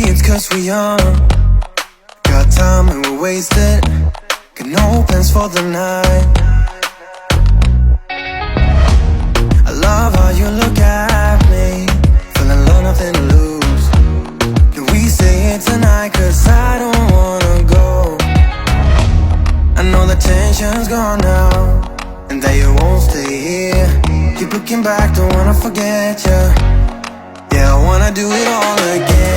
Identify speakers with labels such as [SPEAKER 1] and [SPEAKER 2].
[SPEAKER 1] it's 'cause we young, got time and we're wasted, got no plans for the night. I love how you look at me, feeling low, nothing to lose. Can we say it tonight, 'cause I don't wanna go. I know the tension's gone now, and that you won't stay here. Keep looking back, don't wanna forget ya. Yeah, I wanna do it all again.